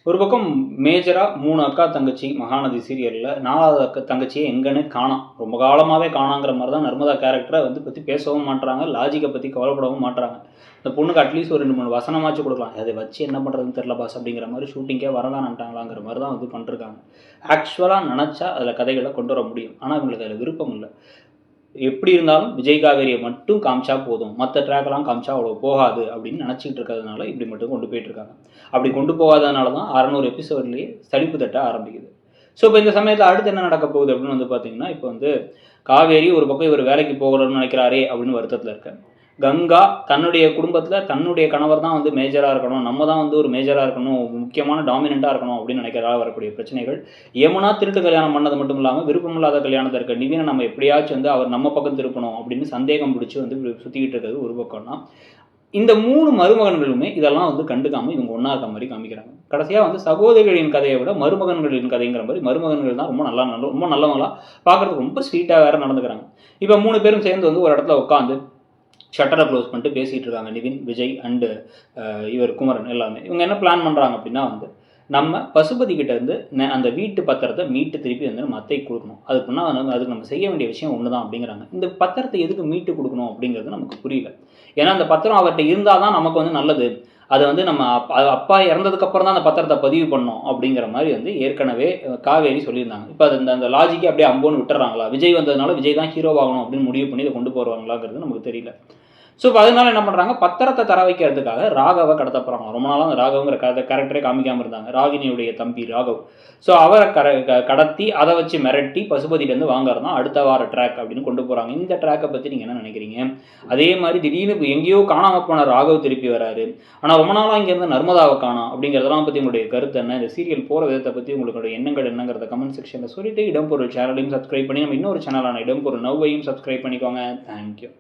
ஒரு பக்கம் மேஜரா 3 அக்கா, தங்கச்சி மகாநதி சீரியல்ல 4வது தங்கச்சிய எங்கன்னு காணோம். ரொம்ப காலமாவே காணோங்கிற மாரி தான் நர்மதா கேரக்டர பத்தி பேசவும் மாட்றாங்க. லாஜிக்க பத்தி கவலைப்படவும் மாட்றாங்க. இந்த பொண்ணுக்கு அட்லீஸ்ட் ஒரு 2, 3 வசனமாச்சும் குடுக்கலாம். அத வச்சு என்ன பண்றதுன்னு தெரியல பாஸ் அப்படிங்கிற மாரி ஷூட்டிங்கே வர வேணான்ட்டாங்களாங்கிற மாரி தான் பண்ணிருக்காங்க. ஆக்சுவலா நெனச்சா அதில கதைகள கொண்டு வர முடியும். ஆனா இவங்களுக்கு அதில விருப்பம் இல்ல. எப்படி இருந்தாலும் விஜய் காவேரியை மட்டும் காமிச்சா போதும், மற்ற ட்ராக்லாம் காமிச்சா அவ்வளோ போகாது அப்படின்னு நினச்சிக்கிட்டு இருக்கிறதுனால இப்படி மட்டும் கொண்டு போயிட்டுருக்காங்க. அப்படி கொண்டு போகாததுனால தான் 600 எபிசோட்லேயே சலிப்பு தட்ட ஆரம்பிக்குது. ஸோ இப்போ இந்த சமயத்தில் அடுத்து என்ன நடக்க போகுது அப்படின்னு பார்த்தீங்கன்னா, இப்போ காவேரி ஒரு பக்கம் இவர் வேலைக்கு போகணும்னு நினைக்கிறாரே அப்படின்னு வருத்தத்தில் இருக்க, கங்கா தன்னுடைய குடும்பத்தில் தன்னுடைய கணவர் தான் மேஜராக இருக்கணும், நம்ம தான் ஒரு மேஜராக இருக்கணும், முக்கியமான டாமினண்ட்டாக இருக்கணும் அப்படின்னு நினைக்கிறதால வரக்கூடிய பிரச்சனைகள். யமுனா திருட்டு கல்யாணம் பண்ணது மட்டும் இல்லாமல் விருப்பமில்லாத கல்யாணத்தை இருக்க நிவினை நம்ம எப்படியாச்சும் அவர் நம்ம பக்கம் திருப்பணும் அப்படின்னு சந்தேகம் பிடிச்சி சுற்றிக்கிட்டு இருக்கிறது ஒரு பக்கம்னா, இந்த 3 மருமகன்களுமே இதெல்லாம் கண்டுக்காமல் இவங்க ஒன்றா இருக்க மாதிரி காமிக்கிறாங்க. கடைசியாக சகோதரிகளின் கதையை விட மருமகன்களின் கதைங்கிற மாதிரி மருமகன்கள் தான் ரொம்ப நல்லவங்களா பார்க்குறதுக்கு ரொம்ப ஸ்வீட்டாக வேறு நடந்துக்கிறாங்க. இப்போ 3 பேரும் சேர்ந்து ஒரு இடத்துல உட்காந்து ஷட்டரை க்ளோஸ் பண்ணிட்டு பேசிகிட்டு இருக்காங்க. நிவின், விஜய் அண்டு இவர் குமரன் எல்லாமே. இவங்க என்ன பிளான் பண்ணுறாங்க அப்படின்னா நம்ம பசுபதி கிட்ட இருந்து அந்த வீட்டு பத்திரத்தை மீட்டு திருப்பி நம்ம அத்தைக்கு கொடுக்கணும். அதுக்குன்னா அதுக்கு நம்ம செய்ய வேண்டிய விஷயம் ஒன்று தான் அப்படிங்கிறாங்க. இந்த பத்திரத்தை எதுக்கு மீட்டு கொடுக்கணும் அப்படிங்கிறது நமக்கு புரியல. ஏன்னா அந்த பத்திரம் அவர்கிட்ட இருந்தால் தான் நமக்கு நல்லது. அது நம்ம அப்பா இறந்ததுக்கப்புறம் தான் அந்த பத்திரத்தை பதிவு பண்ணோம் அப்படிங்கிற மாதிரி ஏற்கனவே காவேரி சொல்லியிருந்தாங்க. இப்போ அந்த லாஜிக்கே அப்படியே அம்போன்னு விட்டுறாங்களா? விஜய் வந்ததுனால விஜய் தான் ஹீரோவாகணும் அப்படின்னு முடிவு பண்ணி இதை கொண்டு போகிறாங்களாங்கிறது நமக்கு தெரியல. ஸோ இப்போ அதனால என்ன பண்ணுறாங்க, பத்திரத்தை தர வைக்கிறதுக்காக ராகவை கடத்த போகிறாங்க. ரொம்ப நாளாக அந்த ராகவங்கிற கேரக்டரே காமிக்காமல் இருந்தாங்க. ராகினியுடைய தம்பி ராகவ். ஸோ அவரை கடத்தி அதை வச்சு மிரட்டி பசுபதியிலேருந்து வாங்குறது தான் அடுத்த வார ட்ராக் அப்படின்னு கொண்டு போகிறாங்க. இந்த ட்ராக்கை பற்றி நீங்கள் என்ன நினைக்கிறீங்க? அதே மாதிரி திடீர்னு எங்கேயோ காணாமல் போன ராகவ் திருப்பி வராரு. ஆனால் ரொம்ப நாளாக இங்கேருந்து நர்மதாவை காணோம் அப்படிங்கிறதெல்லாம் பற்றி உங்களுடைய கருத்து என்ன? இந்த சீரியல் போகிற விதத்தை பற்றி உங்களுடைய எண்ணங்கள் என்னங்கிறத கமெண்ட் செக்ஷனில் சொல்லிட்டு இடம்பொருள் சேனலையும் சப்ஸ்கிரைப் பண்ணி நம்ம இன்னொரு சேனலான இடம்பொருள் நவ்வையும் சப்ஸ்கிரைப் பண்ணிக்கோங்க. தேங்க்யூ.